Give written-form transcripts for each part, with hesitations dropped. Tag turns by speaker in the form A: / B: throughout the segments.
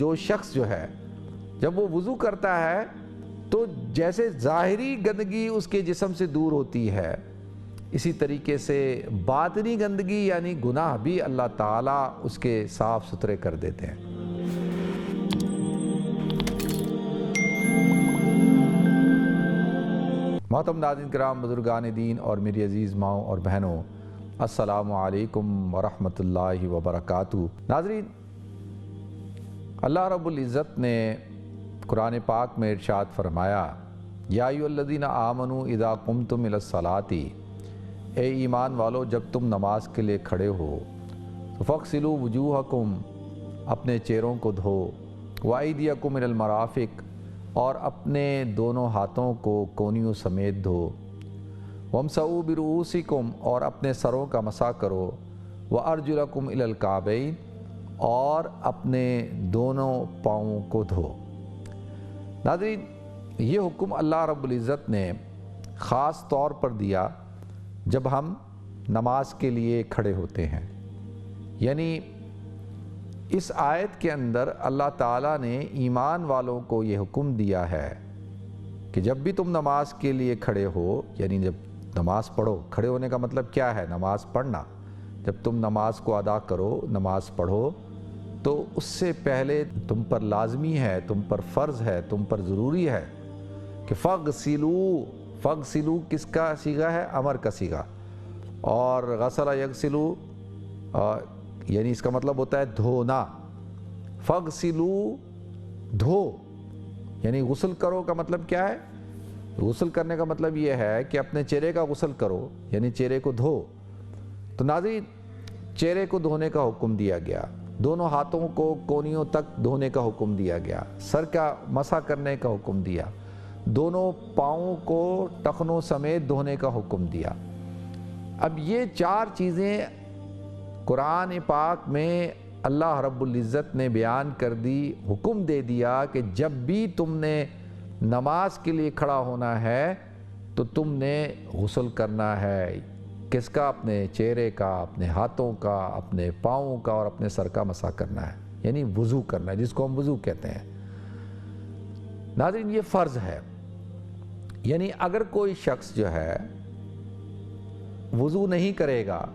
A: جو شخص جو ہے جب وہ وضو کرتا ہے تو جیسے ظاہری گندگی اس کے جسم سے دور ہوتی ہے، اسی طریقے سے باطنی گندگی یعنی گناہ بھی اللہ تعالیٰ اس کے صاف ستھرے کر دیتے ہیں۔ محترم ناظرین کرام، بزرگان دین اور میری عزیز ماؤں اور بہنوں، السلام علیکم ورحمۃ اللہ وبرکاتہ۔ ناظرین، اللہ رب العزت نے قرآن پاک میں ارشاد فرمایا، یا ایھا الذین آمنوا اذا قمتم الی الصلاۃ، اے ایمان والو جب تم نماز کے لیے کھڑے ہو تو فاغسلوا وجوہکم، اپنے چہروں کو دھو، وایدیکم الی المرافق، اور اپنے دونوں ہاتھوں کو کونیوں سمیت دھو، وامسحوا برؤوسکم، اور اپنے سروں کا مسح کرو، وارجلکم الی الکعبین، اور اپنے دونوں پاؤں کو دھو۔ ناظرین، یہ حکم اللہ رب العزت نے خاص طور پر دیا جب ہم نماز کے لیے کھڑے ہوتے ہیں، یعنی اس آیت کے اندر اللہ تعالیٰ نے ایمان والوں کو یہ حکم دیا ہے کہ جب بھی تم نماز کے لیے کھڑے ہو، یعنی جب نماز پڑھو، کھڑے ہونے کا مطلب کیا ہے؟ نماز پڑھنا۔ جب تم نماز کو ادا کرو، نماز پڑھو، تو اس سے پہلے تم پر لازمی ہے، تم پر فرض ہے، تم پر ضروری ہے کہ فغسلو کس کا صیغہ ہے؟ امر کا صیغہ، اور غسل یغسلو یعنی اس کا مطلب ہوتا ہے دھونا۔ فغسلو، دھو، یعنی غسل کرو کا مطلب کیا ہے؟ غسل کرنے کا مطلب یہ ہے کہ اپنے چہرے کا غسل کرو، یعنی چہرے کو دھو۔ تو ناظرین، چہرے کو دھونے کا حکم دیا گیا، دونوں ہاتھوں کو کونیوں تک دھونے کا حکم دیا گیا، سر کا مسح کرنے کا حکم دیا، دونوں پاؤں کو ٹخنوں سمیت دھونے کا حکم دیا۔ اب یہ چار چیزیں قرآن پاک میں اللہ رب العزت نے بیان کر دی، حکم دے دیا کہ جب بھی تم نے نماز کے لیے کھڑا ہونا ہے تو تم نے غسل کرنا ہے۔ کس کا؟ اپنے چہرے کا، اپنے ہاتھوں کا، اپنے پاؤں کا، اور اپنے سر کا مسح کرنا ہے، یعنی وضو کرنا ہے، جس کو ہم وضو کہتے ہیں۔ ناظرین، یہ فرض ہے، یعنی اگر کوئی شخص جو ہے وضو نہیں کرے گا،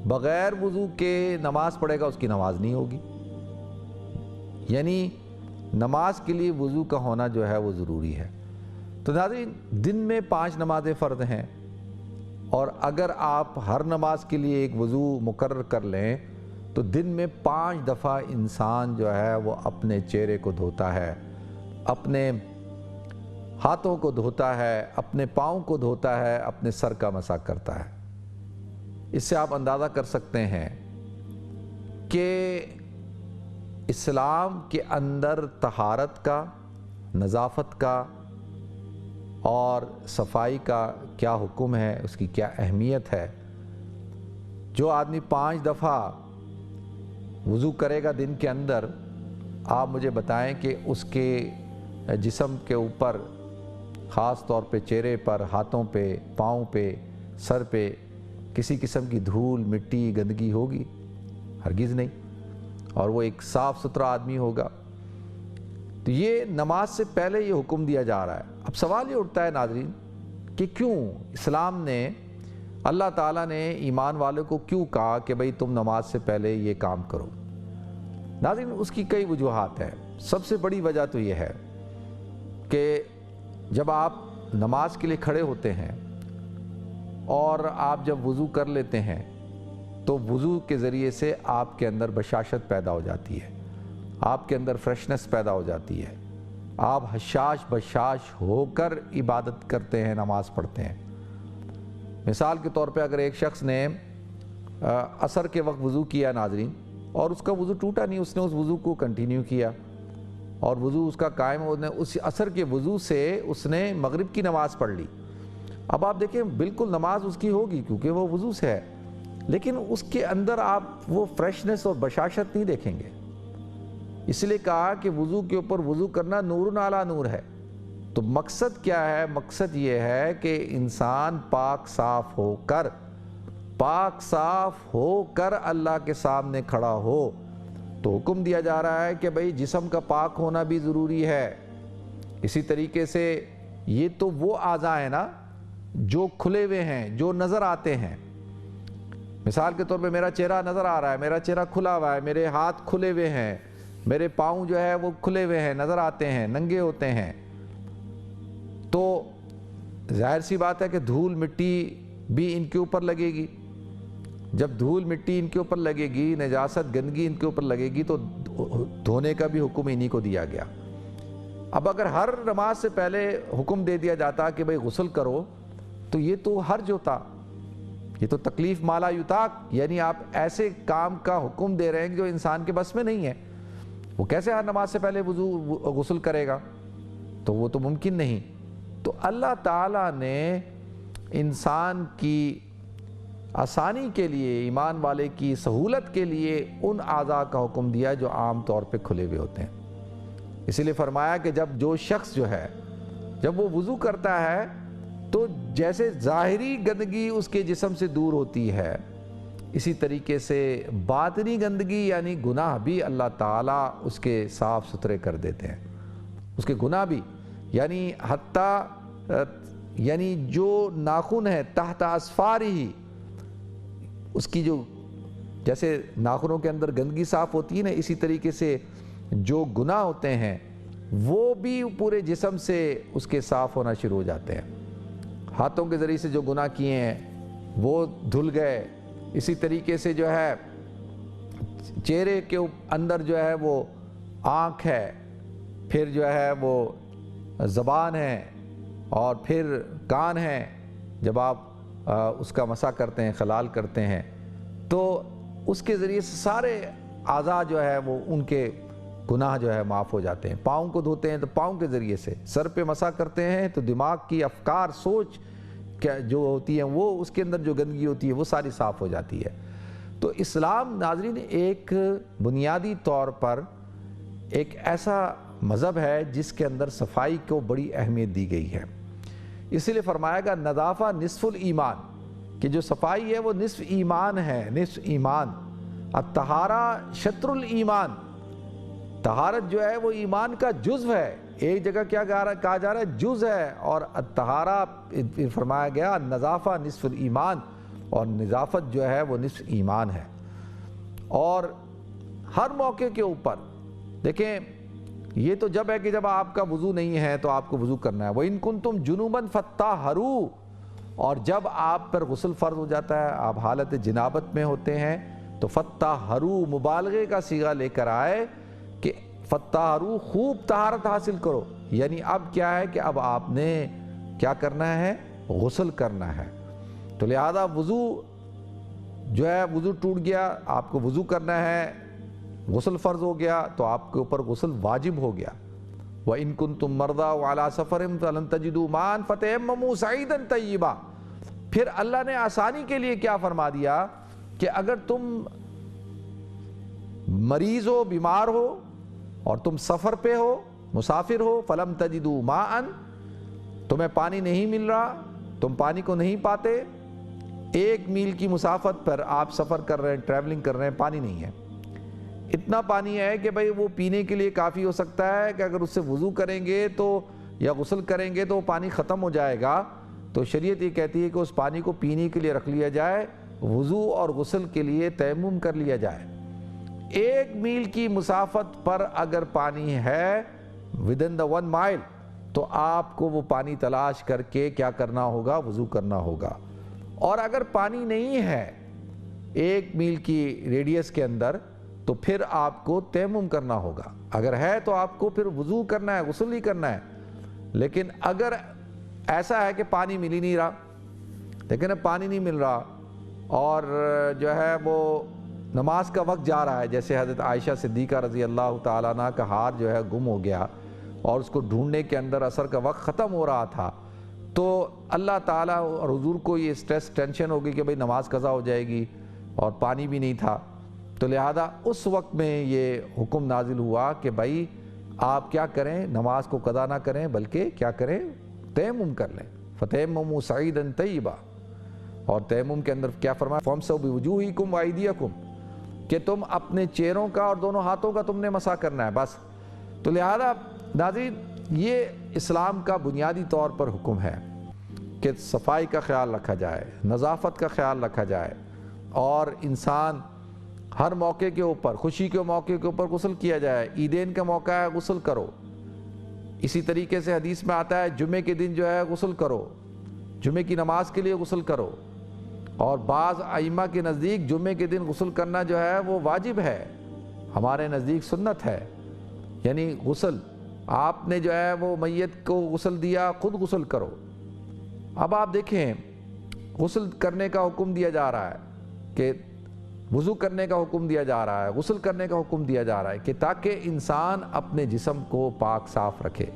A: بغیر وضو کے نماز پڑھے گا، اس کی نماز نہیں ہوگی۔ یعنی نماز کے لیے وضو کا ہونا جو ہے وہ ضروری ہے۔ تو ناظرین، دن میں 5 نمازیں فرض ہیں، اور اگر آپ ہر نماز کے لیے ایک وضو مقرر کر لیں تو دن میں 5 دفعہ انسان جو ہے وہ اپنے چہرے کو دھوتا ہے، اپنے ہاتھوں کو دھوتا ہے، اپنے پاؤں کو دھوتا ہے، اپنے سر کا مسح کرتا ہے۔ اس سے آپ اندازہ کر سکتے ہیں کہ اسلام کے اندر طہارت کا، نظافت کا اور صفائی کا کیا حکم ہے، اس کی کیا اہمیت ہے۔ جو آدمی 5 دفعہ وضو کرے گا دن کے اندر، آپ مجھے بتائیں کہ اس کے جسم کے اوپر، خاص طور پہ چہرے پر، ہاتھوں پہ، پاؤں پہ، سر پہ کسی قسم کی دھول، مٹی، گندگی ہوگی؟ ہرگز نہیں، اور وہ ایک صاف ستھرا آدمی ہوگا۔ تو یہ نماز سے پہلے یہ حکم دیا جا رہا ہے۔ اب سوال یہ اٹھتا ہے ناظرین کہ کیوں اسلام نے، اللہ تعالیٰ نے ایمان والوں کو کیوں کہا کہ بھئی تم نماز سے پہلے یہ کام کرو؟ ناظرین، اس کی کئی وجوہات ہیں۔ سب سے بڑی وجہ تو یہ ہے کہ جب آپ نماز کے لیے کھڑے ہوتے ہیں اور آپ جب وضو کر لیتے ہیں تو وضو کے ذریعے سے آپ کے اندر بشاشت پیدا ہو جاتی ہے، آپ کے اندر فریشنس پیدا ہو جاتی ہے، آپ حشاش بشاش ہو کر عبادت کرتے ہیں، نماز پڑھتے ہیں۔ مثال کے طور پہ اگر ایک شخص نے عصر کے وقت وضو کیا ناظرین، اور اس کا وضو ٹوٹا نہیں، اس نے اس وضو کو کنٹینیو کیا اور وضو اس کا قائم، اس عصر کے وضو سے اس نے مغرب کی نماز پڑھ لی۔ اب آپ دیکھیں، بالکل نماز اس کی ہوگی کیونکہ وہ وضو سے ہے، لیکن اس کے اندر آپ وہ فریشنس اور بشاشت نہیں دیکھیں گے۔ اس لیے کہا کہ وضو کے اوپر وضو کرنا نور علی نور ہے۔ تو مقصد کیا ہے؟ مقصد یہ ہے کہ انسان پاک صاف ہو کر اللہ کے سامنے کھڑا ہو، تو حکم دیا جا رہا ہے کہ بھئی جسم کا پاک ہونا بھی ضروری ہے۔ اسی طریقے سے یہ تو وہ اعضاء ہیں نا جو کھلے ہوئے ہیں، جو نظر آتے ہیں۔ مثال کے طور پہ میرا چہرہ نظر آ رہا ہے، میرا چہرہ کھلا ہوا ہے، میرے ہاتھ کھلے ہوئے ہیں، میرے پاؤں جو ہے وہ کھلے ہوئے ہیں، نظر آتے ہیں، ننگے ہوتے ہیں۔ تو ظاہر سی بات ہے کہ دھول مٹی بھی ان کے اوپر لگے گی۔ جب دھول مٹی ان کے اوپر لگے گی، نجاست گندگی ان کے اوپر لگے گی، تو دھونے کا بھی حکم انہی کو دیا گیا۔ اب اگر ہر نماز سے پہلے حکم دے دیا جاتا کہ بھئی غسل کرو، تو یہ تو حرج ہوتا، یہ تو تکلیف مالا یطاق، یعنی آپ ایسے کام کا حکم دے رہے ہیں جو انسان کے بس میں نہیں ہے۔ وہ کیسے ہر نماز سے پہلے غسل کرے گا؟ تو وہ تو ممکن نہیں۔ تو اللہ تعالیٰ نے انسان کی آسانی کے لیے، ایمان والے کی سہولت کے لیے ان اعضاء کا حکم دیا جو عام طور پہ کھلے ہوئے ہوتے ہیں۔ اسی لیے فرمایا کہ جب جو شخص جو ہے جب وہ وضو کرتا ہے تو جیسے ظاہری گندگی اس کے جسم سے دور ہوتی ہے، اسی طریقے سے باطنی گندگی یعنی گناہ بھی اللہ تعالیٰ اس کے صاف ستھرے کر دیتے ہیں۔ اس کے گناہ بھی یعنی حتیٰ یعنی جو ناخن ہے تحت اظفارہ، اس کی جو جیسے ناخنوں کے اندر گندگی صاف ہوتی ہے نا، اسی طریقے سے جو گناہ ہوتے ہیں وہ بھی پورے جسم سے اس کے صاف ہونا شروع ہو جاتے ہیں۔ ہاتھوں کے ذریعے سے جو گناہ کیے ہیں وہ دھل گئے، اسی طریقے سے جو ہے چہرے کے اندر جو ہے وہ آنکھ ہے، پھر جو ہے وہ زبان ہے، اور پھر کان ہے۔ جب آپ اس کا مسح کرتے ہیں، خلال کرتے ہیں، تو اس کے ذریعے سے سارے اعضاء جو ہے وہ ان کے گناہ جو ہے معاف ہو جاتے ہیں۔ پاؤں کو دھوتے ہیں تو پاؤں کے ذریعے سے، سر پہ مسح کرتے ہیں تو دماغ کی افکار، سوچ جو ہوتی ہیں وہ اس کے اندر جو گندگی ہوتی ہے وہ ساری صاف ہو جاتی ہے۔ تو اسلام ناظرین ایک بنیادی طور پر ایک ایسا مذہب ہے جس کے اندر صفائی کو بڑی اہمیت دی گئی ہے۔ اسی لیے فرمایا گا نظافہ نصف الایمان، کہ جو صفائی ہے وہ نصف ایمان ہے، نصف ایمان۔ الطہارہ شطر الایمان، طہارت جو ہے وہ ایمان کا جزو ہے۔ ایک جگہ کیا کہا جا رہا ہے؟ جز ہے۔ اور الطہارہ فرمایا گیا نظافہ نصف الایمان، اور نظافت جو ہے وہ نصف ایمان ہے۔ اور ہر موقع کے اوپر دیکھیں، یہ تو جب ہے کہ جب آپ کا وضو نہیں ہے تو آپ کو وضو کرنا ہے۔ وَإِن كُنتُمْ جُنُوبًا فَاتَّطَہَّرُوا، اور جب آپ پر غسل فرض ہو جاتا ہے، آپ حالت جنابت میں ہوتے ہیں، تو فَاتَّطَہَّرُوا مبالغے کا صیغہ لے کر آئے کہ فَاتَّطَہَّرُوا، خوب طہارت حاصل کرو۔ یعنی اب کیا ہے کہ اب آپ نے کیا کرنا ہے؟ غسل کرنا ہے۔ تو لہذا وضو جو ہے، وضو ٹوٹ گیا، آپ کو وضو کرنا ہے، غسل فرض ہو گیا تو آپ کے اوپر غسل واجب ہو گیا۔ وَإِن كُنتُم مَرْضَىٰ وَعَلَىٰ سَفَرٍ فَلَن تَجِدُوا مَاءً فَتَيَمَّمُوا صَعِيدًا طَيِّبًا۔ پھر اللہ نے آسانی کے لیے کیا فرما دیا کہ اگر تم مریض ہو، بیمار ہو، اور تم سفر پہ ہو، مسافر ہو، فَلَمْ تَجِدُوا مَاءً، تمہیں پانی نہیں مل رہا، تم پانی کو نہیں پاتے، 1 میل کی مسافت پر آپ سفر کر رہے ہیں، ٹریولنگ کر رہے ہیں، پانی نہیں ہے۔ اتنا پانی ہے کہ بھئی وہ پینے کے لیے کافی ہو سکتا ہے کہ اگر اس سے وضو کریں گے تو یا غسل کریں گے تو وہ پانی ختم ہو جائے گا۔ تو شریعت یہ کہتی ہے کہ اس پانی کو پینے کے لیے رکھ لیا جائے، وضو اور غسل کے لیے تیمم کر لیا جائے۔ 1 میل کی مسافت پر اگر پانی ہے within the 1 mile، تو آپ کو وہ پانی تلاش کر کے کیا کرنا ہوگا؟ وضو کرنا ہوگا۔ اور اگر پانی نہیں ہے 1 میل کی ریڈیس کے اندر، تو پھر آپ کو تیمم کرنا ہوگا۔ اگر ہے تو آپ کو پھر وضو کرنا ہے، غسل نہیں کرنا ہے۔ لیکن اگر ایسا ہے کہ پانی مل ہی نہیں رہا، لیکن اب پانی نہیں مل رہا اور جو ہے وہ نماز کا وقت جا رہا ہے، جیسے حضرت عائشہ صدیقہ رضی اللہ تعالیٰ عنہ کا ہار جو ہے گم ہو گیا اور اس کو ڈھونڈنے کے اندر عصر کا وقت ختم ہو رہا تھا، تو اللہ تعالیٰ اور حضور کو یہ سٹریس ٹینشن ہو گئی کہ بھئی نماز قضا ہو جائے گی اور پانی بھی نہیں تھا۔ تو لہذا اس وقت میں یہ حکم نازل ہوا کہ بھائی آپ کیا کریں، نماز کو قضا نہ کریں بلکہ کیا کریں؟ تیمم کر لیں۔ فَتَيَمَّمُوا صَعِيدًا طَيِّبًا، اور تیمم کے اندر کیا فرمایا؟ فَامْسَحُوا بِوُجُوهِكُمْ وَأَيْدِيَكُمْ، کہ تم اپنے چہروں کا اور دونوں ہاتھوں کا تم نے مسح کرنا ہے بس۔ تو لہذا ناظرین یہ اسلام کا بنیادی طور پر حکم ہے کہ صفائی کا خیال رکھا جائے، نظافت کا خیال رکھا جائے، اور انسان ہر موقع کے اوپر، خوشی کے موقع کے اوپر غسل کیا جائے۔ عیدین کا موقع ہے غسل کرو، اسی طریقے سے حدیث میں آتا ہے جمعے کے دن جو ہے غسل کرو، جمعے کی نماز کے لیے غسل کرو، اور بعض ائمہ کے نزدیک جمعے کے دن غسل کرنا جو ہے وہ واجب ہے، ہمارے نزدیک سنت ہے، یعنی غسل آپ نے جو ہے وہ میت کو غسل دیا، خود غسل کرو۔ اب آپ دیکھیں غسل کرنے کا حکم دیا جا رہا ہے کہ وضو کرنے کا حکم دیا جا رہا ہے، غسل کرنے کا حکم دیا جا رہا ہے کہ تاکہ انسان اپنے جسم کو پاک صاف رکھے۔